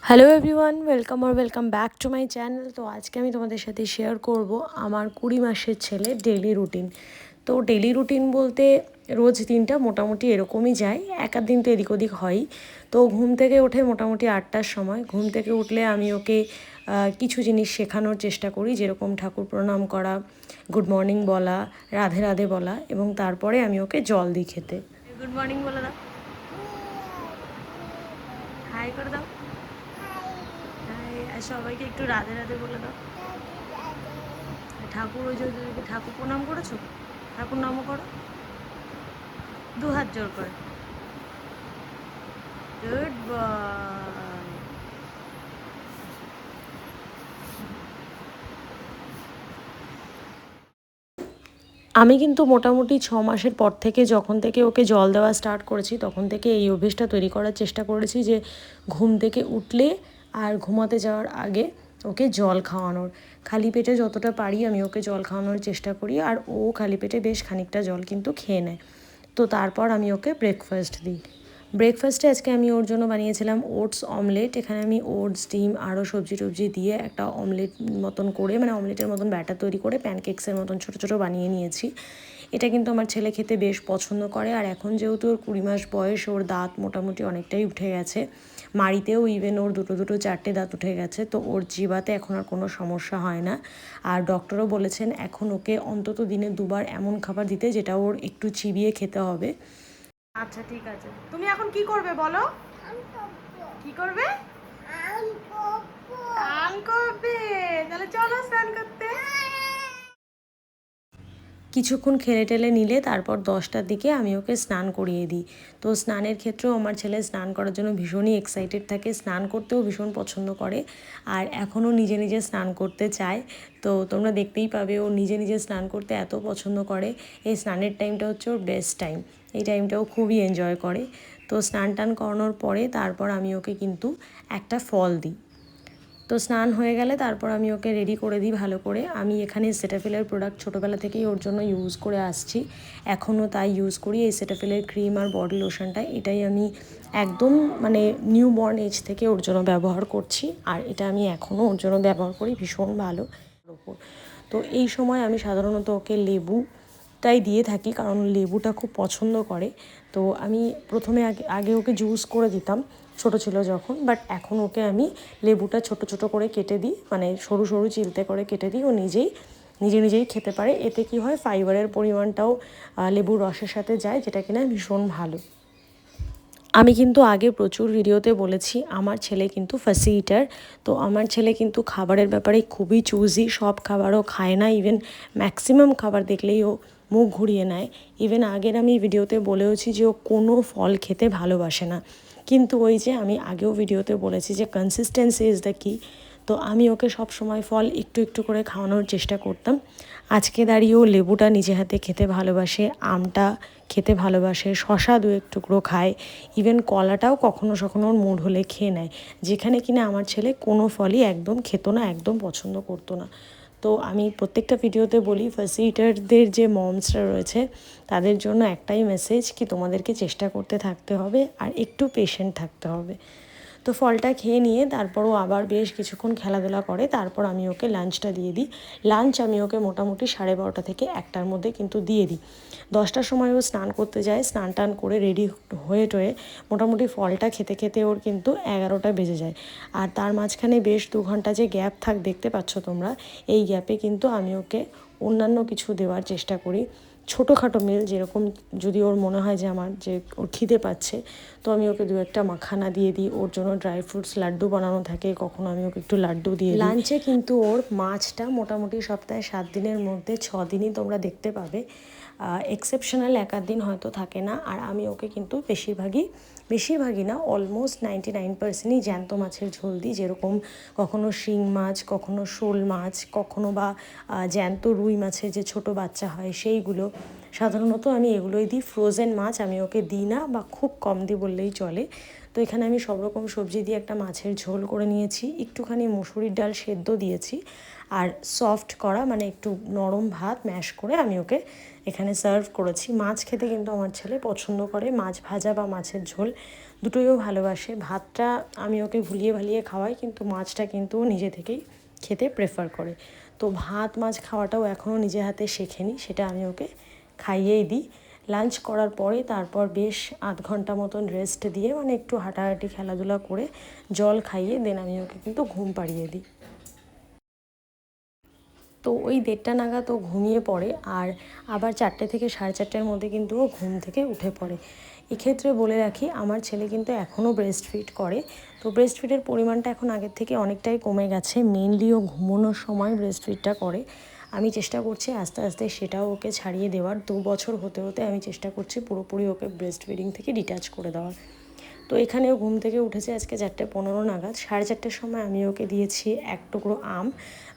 Hello everyone, welcome back to my channel. তো আজকে আমি তোমাদের সাথে শেয়ার করব আমার 20 মাসের ছেলে ডেলি রুটিন। তো ডেলি রুটিন বলতে রোজ দিনটা মোটামুটি এরকমই যায়, এক আধ দিন তো এদিক ওদিক হয়ই। তো ঘুম থেকে ওঠে মোটামুটি 8টার সময়। ঘুম থেকে উঠলে আমি ওকে কিছু জিনিস শেখানোর চেষ্টা করি, যেরকম ঠাকুর প্রণাম করা, গুড মর্নিং বলা, রাধে রাধে বলা, এবং তারপরে আমি ওকে জল দিই খেতে। গুড মর্নিং বলে দাও, হাই করে দাও, আর সবাইকে একটু রাধে রাধে বলে দাও। ঠাকুর ওই যে ঠাকুর প্রণাম করেছো, ঠাকুর নামও করো, দু হাত জোর করে। Good boy. আমি কিন্তু মোটামুটি 6 মাসের পর থেকে, যখন থেকে ওকে জল দেওয়া স্টার্ট করেছি, তখন থেকে এই অভ্যেসটা তৈরি করার চেষ্টা করেছি যে ঘুম থেকে উঠলে আর ঘুমাতে যাওয়ার আগে ওকে জল খাওয়ানোর। খালি পেটে যতটা পারি আমি ওকে জল খাওয়ানোর চেষ্টা করি, আর ও খালি পেটে বেশ খানিকটা জল কিন্তু খেয়ে নেয়। তো তারপর আমি ওকে ব্রেকফাস্ট দিই। ব্রেকফাস্টে আজকে আমি ওর জন্য বানিয়েছিলাম ওটস অমলেট। এখানে আমি ওটস, ডিম আরও সবজি টবজি দিয়ে একটা অমলেট মতন করে, মানে অমলেটের মতন ব্যাটার তৈরি করে প্যানকেক্সের মতন ছোটো ছোটো বানিয়ে নিয়েছি। এটা কিন্তু আমার ছেলে খেতে বেশ পছন্দ করে। আর এখন যেহেতু ওর 20 মাস বয়স, ওর দাঁত মোটামুটি অনেকটাই উঠে গেছে, মাড়িতেও ইভেন ওর দুটো চারটে দাঁত উঠে গেছে, তো ওর জিভাতে এখন আর কোনো সমস্যা হয় না। আর ডক্টরও বলেছেন এখন ওকে অন্তত দিনে 2বার এমন খাবার দিতে যেটা ওর একটু চিবিয়ে খেতে হবে। আচ্ছা ঠিক আছে, তুমি এখন কি করবে বলো? কি করবে? স্নান করবে? তাহলে চলো স্নান করতে। কিছুক্ষণ খেলে টেলে নিলে তারপর 10টার দিকে আমি ওকে স্নান করিয়ে দিই। তো স্নানের ক্ষেত্রেও আমার ছেলে স্নান করার জন্য ভীষণই এক্সাইটেড থাকে, স্নান করতেও ভীষণ পছন্দ করে, আর এখনও নিজে নিজে স্নান করতে চায়। তো তোমরা দেখতেই পাবে ও নিজে নিজে স্নান করতে এত পছন্দ করে। এই স্নানের টাইমটা হচ্ছে ওর বেস্ট টাইম, এই টাইমটাও খুবই এনজয় করে। তো স্নান টান করানোর পরে তারপর আমি ওকে কিন্তু একটা ফল দিই। তো স্নান হয়ে গেলে তারপর আমি ওকে রেডি করে দিই ভালো করে। আমি এখানে সেটাফিলের প্রোডাক্ট ছোটোবেলা থেকেই ওর জন্য ইউজ করে আসছি, এখনও তাই ইউজ করি। এই সেটাফিলের ক্রিম আর বডি লোশনটা, এটাই আমি একদম মানে নিউ বর্ন এজ থেকে ওর জন্য ব্যবহার করছি, আর এটা আমি এখনও ওর জন্য ব্যবহার করি, ভীষণ ভালো ওপর। তো এই সময় আমি সাধারণত ওকে লেবুটাই দিয়ে থাকি, কারণ লেবুটা খুব পছন্দ করে। তো আমি প্রথমে আগে ওকে জুস করে দিতাম ছোটো ছিল যখন, বাট এখন ওকে আমি লেবুটা ছোট ছোট করে কেটে দিই, মানে সরু সরু চিলতে করে কেটে দিই, ও নিজেই খেতে পারে। এতে কি হয়, ফাইবারের পরিমাণটাও লেবুর রসের সাথে যায়, যেটা কিনা ভীষণ ভালো। আমি কিন্তু আগে প্রচুর ভিডিওতে বলেছি আমার ছেলে কিন্তু ফাসি ইটার। তো আমার ছেলে কিন্তু খাবারের ব্যাপারে খুবই চুজি, সব খাবারও খায় না, ইভেন ম্যাক্সিমাম খাবার দেখলেই ও মুখ ঘুরিয়ে নেয়। ইভেন আগের আমি ভিডিওতে বলেওছি যে ও কোনো ফল খেতে ভালোবাসে না, কিন্তু ওই যে আমি আগেও ভিডিওতে বলেছি যে কনসিস্টেন্সি ইজ দ্য কি। তো আমি ওকে সব সময় ফল একটু একটু করে খাওয়ানোর চেষ্টা করতাম। আজকে দাঁড়িয়েও লেবুটা নিজে হাতে খেতে ভালোবাসে, আমটা খেতে ভালোবাসে, শশা 2 টুকরো খায়, ইভেন কলাটাও কখনো সখনো ওর মুড হলে খেয়ে নেয়, যেখানে কিনা আমার ছেলে কোনো ফলই একদম খেত না, একদম পছন্দ করতো না। তো আমি প্রত্যেকটা ভিডিওতে বলি, ফার্স্ট ইটারদের যে মমসরা রয়েছে তাদের জন্য একটাই মেসেজ, কি তোমাদেরকে চেষ্টা করতে থাকতে হবে আর একটু পেশেন্ট থাকতে হবে। তো ফলটা খেয়ে নিয়ে তারপরও আবার বেশ কিছুক্ষণ খেলাধুলা করে, তারপর আমি ওকে লাঞ্চটা দিয়ে দিই। লাঞ্চ আমি ওকে মোটামুটি 12:30 থেকে 1টার মধ্যে কিন্তু দিয়ে দিই। 10টার সময় ও স্নান করতে যায়, স্নান টান করে রেডি হয়ে টয়ে মোটামুটি ফলটা খেতে খেতে ওর কিন্তু 11টা বেজে যায়। আর তার মাঝখানে বেশ 2 ঘন্টা যে গ্যাপ দেখতে পাচ্ছ তোমরা, এই গ্যাপে কিন্তু আমি ওকে অন্যান্য কিছু দেওয়ার চেষ্টা করি, ছোটোখাটো মিল, যেরকম যদি ওর মনে হয় যে আমার যে ওর খিদে পাচ্ছে, তো আমি ওকে 2-1টা মাখানা দিয়ে দিই। ওর জন্য ড্রাই ফ্রুটস লাড্ডু বানানো থাকে, কখনো আমি ওকে একটু লাড্ডু দিয়ে দিই। লাঞ্চে কিন্তু ওর মাছটা মোটামুটি সপ্তাহে 7 দিনের মধ্যে 6 দিনই তোমরা দেখতে পাবে, এক্সেপশনাল 1-8 দিন হয়তো থাকে না। আর আমি ওকে কিন্তু বেশিরভাগই না, অলমোস্ট 99%ই জ্যান্ত মাছের ঝোল দিই, যেরকম কখনো শিং মাছ, কখনো শোল মাছ, কখনো বা জ্যান্ত রুই মাছের যে ছোট বাচ্চা হয় সেইগুলো। সাধারণত আমি এগুলোই দিই, ফ্রোজেন মাছ আমি ওকে দিই না, বা খুব কম দিই বললেই চলে। তো এখানে আমি সব রকম সবজি দিয়ে একটা মাছের ঝোল করে নিয়েছি, একটুখানি মুসুরির ডাল সেদ্ধ দিয়েছি, আর সফট করা মানে একটু নরম ভাত ম্যাশ করে আমি ওকে এখানে সার্ভ করেছি। মাছ খেতে কিন্তু আমার ছেলে পছন্দ করে, মাছ ভাজা বা মাছের ঝোল দুটোইও ভালোবাসে। ভাতটা আমি ওকে ভুলিয়ে ভালিয়ে খাওয়াই, কিন্তু মাছটা কিন্তু নিজে থেকেই খেতে প্রেফার করে। তো ভাত মাছ খাওয়াটাও এখনও নিজে হাতে শেখেনি, সেটা আমি ওকে খাইয়েই দিই। লাঞ্চ করার পরে তারপর বেশ আধ ঘন্টা মতন রেস্ট দিয়ে মানে একটু হাঁটাহাঁটি খেলাধুলা করে জল খাইয়ে দেন আমি ওকে কিন্তু ঘুম পাড়িয়ে দিই। তো ওই 1:30 নাগাদ ও ঘুমিয়ে পড়ে, আর আবার 4টে থেকে 4:30-এর মধ্যে কিন্তু ও ঘুম থেকে উঠে পড়ে। এক্ষেত্রে বলে রাখি, আমার ছেলে কিন্তু এখনও ব্রেস্ট ফিড করে। তো ব্রেস্ট ফিডের পরিমাণটা এখন আগের থেকে অনেকটাই কমে গেছে, মেনলি ও ঘুমানোর সময় ব্রেস্ট ফিডটা করে। আমি চেষ্টা করছি আস্তে আস্তে সেটাও ওকে ছাড়িয়ে দেওয়ার। 2 বছর হতে হতে আমি চেষ্টা করছি পুরোপুরি ওকে ব্রেস্ট ফিডিং থেকে ডিট্যাচ করে দেওয়ার। তো এখানেও ঘুম থেকে উঠেছে আজকে 4:15 নাগাদ। 4:30-এর সময় আমি ওকে দিয়েছি এক টুকরো আম,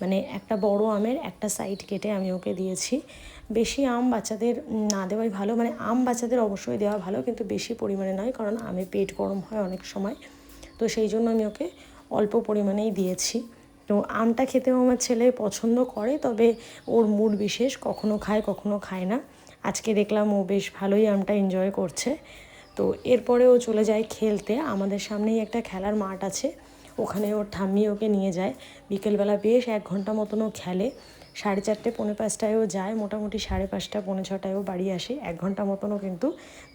মানে একটা বড় আমের একটা সাইড কেটে আমি ওকে দিয়েছি। বেশি আম বাচ্চাদের না দেওয়াই ভালো, মানে আম বাচ্চাদের অবশ্যই দেওয়া ভালো, কিন্তু বেশি পরিমাণে নয়, কারণ আমে পেট গরম হয় অনেক সময়। তো সেই জন্য আমি ওকে অল্প পরিমাণেই দিয়েছি। তো আমটা খেতেও আমার ছেলে পছন্দ করে, তবে ওর মুড বিশেষ, কখনো খায় কখনো খায় না। আজকে দেখলাম ও বেশ ভালোই আমটা এনজয় করছে। তো এরপরে ও চলে যায় খেলতে। আমাদের সামনেই একটা খেলার মাঠ আছে, ওখানে ওর ঠাম্মি ওকে নিয়ে যায়। বিকেলবেলা বেশ 1 ঘন্টা মতন ও খেলে। 4:30 পৌনে 5টায় ও যায়, মোটামুটি 5:30 পৌনে 6টায় ও বাড়ি আসে। 1 ঘন্টা মতনও কিন্তু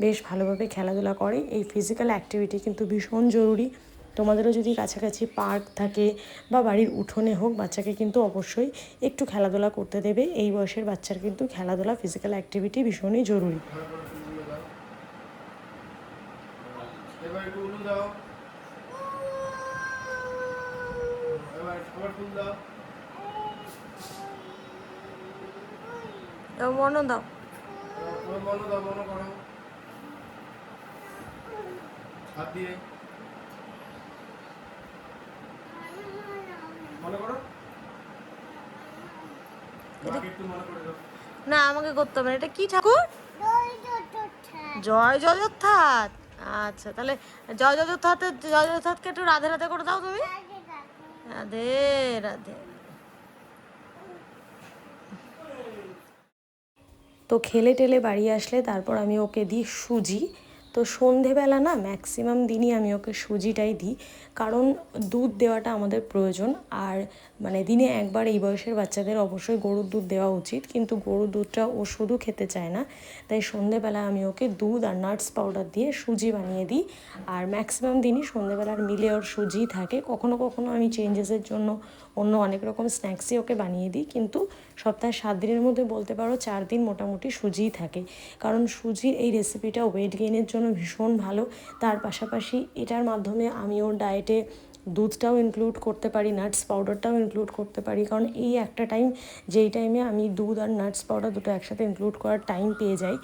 বেশ ভালোভাবে খেলাধুলা করে। এই ফিজিক্যাল অ্যাক্টিভিটি কিন্তু ভীষণ জরুরি। তোমাদেরও যদি কাছাকাছি পার্ক থাকে বা বাড়ির উঠোনে হোক, বাচ্চাকে কিন্তু অবশ্যই একটু খেলাধুলা করতে দেবে। এই বয়সের বাচ্চার কিন্তু খেলাধুলা, ফিজিক্যাল অ্যাক্টিভিটি ভীষণই জরুরি। এবার একটু উলু দাও, এবার খাবার ফুল দাও, মনো দাও, মনো দাও, মনো করো হাত দিয়ে, মনে করো, একটু মনে করে দাও। না, আমাকে করতে হবে না। এটা কি ঠাকুর? জয় জগন্নাথ। আচ্ছা, তাহলে জয় জগন্নাথকে একটু রাধে রাধে করে দাও তুমি। রাধে রাধে। তো খেলে টেলে বাড়ি আসলে তারপর আমি ওকে দিই সুজি। তো সন্ধেবেলা না ম্যাক্সিমাম দিনই আমি ওকে সুজিটাই দিই, কারণ দুধ দেওয়াটা আমাদের প্রয়োজন। আর মানে দিনে একবার এই বয়সের বাচ্চাদের অবশ্যই গরুর দুধ দেওয়া উচিত, কিন্তু গরুর দুধটা ও শুধু খেতে চায় না। তাই সন্ধেবেলা আমি ওকে দুধ আর নাটস পাউডার দিয়ে সুজি বানিয়ে দিই। আর ম্যাক্সিমাম দিনই সন্ধেবেলার মিলে ওর সুজি থাকে। কখনো কখনো আমি চেঞ্জেসের জন্য অন্য অনেক রকম স্ন্যাক্সই ওকে বানিয়ে দিই, কিন্তু সপ্তাহে 7 দিনের মধ্যে বলতে পারো 4 দিন মোটামুটি সুজিই থাকে। কারণ সুজির এই রেসিপিটা ওয়েট গেইনের জন্য ভীষণ ভালো। তার পাশাপাশি এটার মাধ্যমে আমি ওর ডায়েটে দুধটাও ইনক্লুড করতে পারি, নাটস পাউডারটাও ইনক্লুড করতে পারি, কারণ এই একটা টাইম যেই টাইমে আমি দুধ আর নাটস পাউডার দুটো একসাথে ইনক্লুড করার টাইম পেয়ে যাই।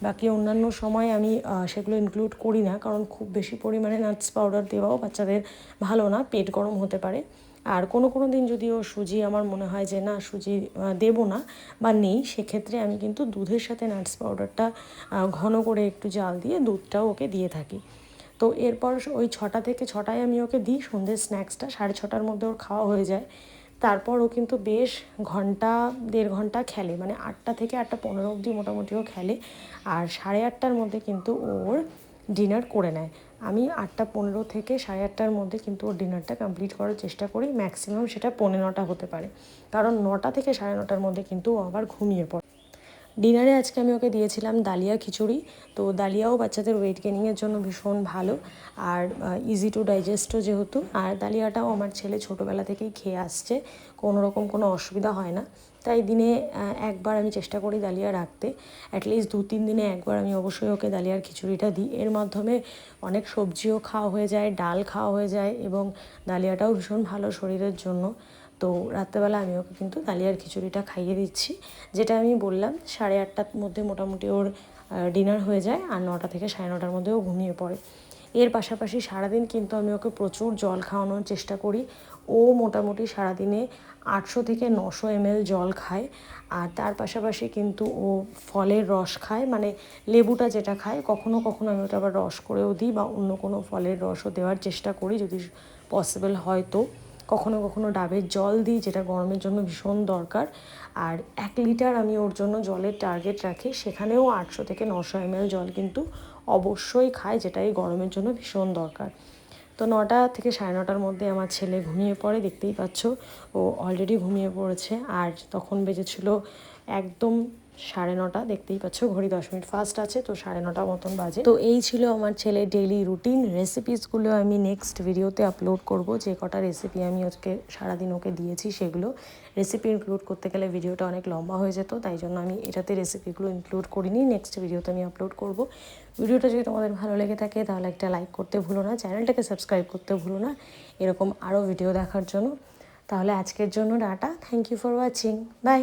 বাকি অন্যান্য সময় আমি সেগুলো ইনক্লুড করি না, কারণ খুব বেশি পরিমাণে নাটস পাউডার দেওয়াও বাচ্চাদের ভালো না, পেট গরম হতে পারে। আর কোনো দিন যদিও সুজি আমার মনে হয় যে না সুজি দেবো না বা নেই, সেক্ষেত্রে আমি কিন্তু দুধের সাথে নাটস পাউডারটা ঘন করে একটু জাল দিয়ে দুধটাও ওকে দিয়ে থাকি। তো এরপর ওই 6টা থেকে 6টায় আমি ওকে দিই সন্ধ্যের স্ন্যাক্সটা, 6:30টার মধ্যে ওর খাওয়া হয়ে যায়। তারপর ও কিন্তু বেশ ঘন্টা 1.5 ঘন্টা খেলে, মানে 8টা থেকে 8:15 অবধি মোটামুটি ও খেলে। আর 8:30টার মধ্যে কিন্তু ওর ডিনার করে নেয়। আমি 8:15 থেকে 8:30টার মধ্যে কিন্তু ওর ডিনারটা কমপ্লিট করার চেষ্টা করি, ম্যাক্সিমাম সেটা 9:15 হতে পারে, কারণ 9টা থেকে 9:30টার মধ্যে কিন্তু ও আবার ঘুমিয়ে পড়ে। ডিনারে আজকে আমি ওকে দিয়েছিলাম ডালিয়া খিচুড়ি। তো ডালিয়াও বাচ্চাদের ওয়েট গেনিংয়ের জন্য ভীষণ ভালো, আর ইজি টু ডাইজেস্টও যেহেতু। আর ডালিয়াটাও আমার ছেলে ছোটোবেলা থেকেই খেয়ে আসছে, কোনো অসুবিধা হয় না। তাই দিনে একবার আমি চেষ্টা করি ডালিয়া রাখতে, অ্যাটলিস্ট 2-3 দিনে একবার আমি অবশ্যই ওকে ডালিয়ার খিচুড়িটা দিই। এর মাধ্যমে অনেক সবজিও খাওয়া হয়ে যায়, ডাল খাওয়া হয়ে যায়, এবং ডালিয়াটাও ভীষণ ভালো শরীরের জন্য। তো রাত্রেবেলা আমি ওকে কিন্তু ডালিয়ার খিচুড়িটা খাইয়ে দিচ্ছি, যেটা আমি বললাম 8:30টার মধ্যে মোটামুটি ওর ডিনার হয়ে যায়, আর 9টা থেকে 9:30টার মধ্যে ও ঘুমিয়ে পড়ে। এর পাশাপাশি সারাদিন কিন্তু আমি ওকে প্রচুর জল খাওয়ানোর চেষ্টা করি। ও মোটামুটি সারাদিনে 800 থেকে 900 ml জল খায়। আর তার পাশাপাশি কিন্তু ও ফলের রস খায়, মানে লেবুটা যেটা খায়, কখনো কখনো আমি ওটা আবার রস করেও দিই বা অন্য কোনো ফলের রসও দেওয়ার চেষ্টা করি যদি পসিবল হয়। তো কখনো কখনো ডাবের জল দিই, যেটা গরমের জন্য ভীষণ দরকার। আর 1 লিটার আমি ওর জন্য জলের টার্গেট রাখি, সেখানেও 800 থেকে 900 ml জল কিন্তু অবশ্যই খায়, যেটা এই গরমের জন্য ভীষণ দরকার। তো 9টা থেকে 9:30টার মধ্যে আমার ছেলে ঘুমিয়ে পড়ে, দেখতেই পাচ্ছ ও অলরেডি ঘুমিয়ে পড়েছে। আর তখন বেজেছিল একদম 9:30, দেখতেই পাচ্ছ ঘড়ি 10 মিনিট ফাস্ট আছে, তো 9:30 মতন বাজে। তো এই ছিল আমার ছেলের ডেইলি রুটিন। রেসিপিসগুলো আমি নেক্সট ভিডিওতে আপলোড করব, যে কটা রেসিপি আমি আজকে সারাদিন ওকে দিয়েছি সেগুলো। রেসিপি ইনক্লুড করতে গেলে ভিডিওটা অনেক লম্বা হয়ে যেত, তাই জন্য আমি এটাতে রেসিপিগুলো ইনক্লুড করিনি, নেক্সট ভিডিওতে আমি আপলোড করব। ভিডিওটা যদি তোমাদের ভালো লেগে থাকে তাহলে একটা লাইক করতে ভুলো না, চ্যানেলটাকে সাবস্ক্রাইব করতে ভুলো না এরকম আরও ভিডিও দেখার জন্য। তাহলে আজকের জন্য tata, thank you for watching, by.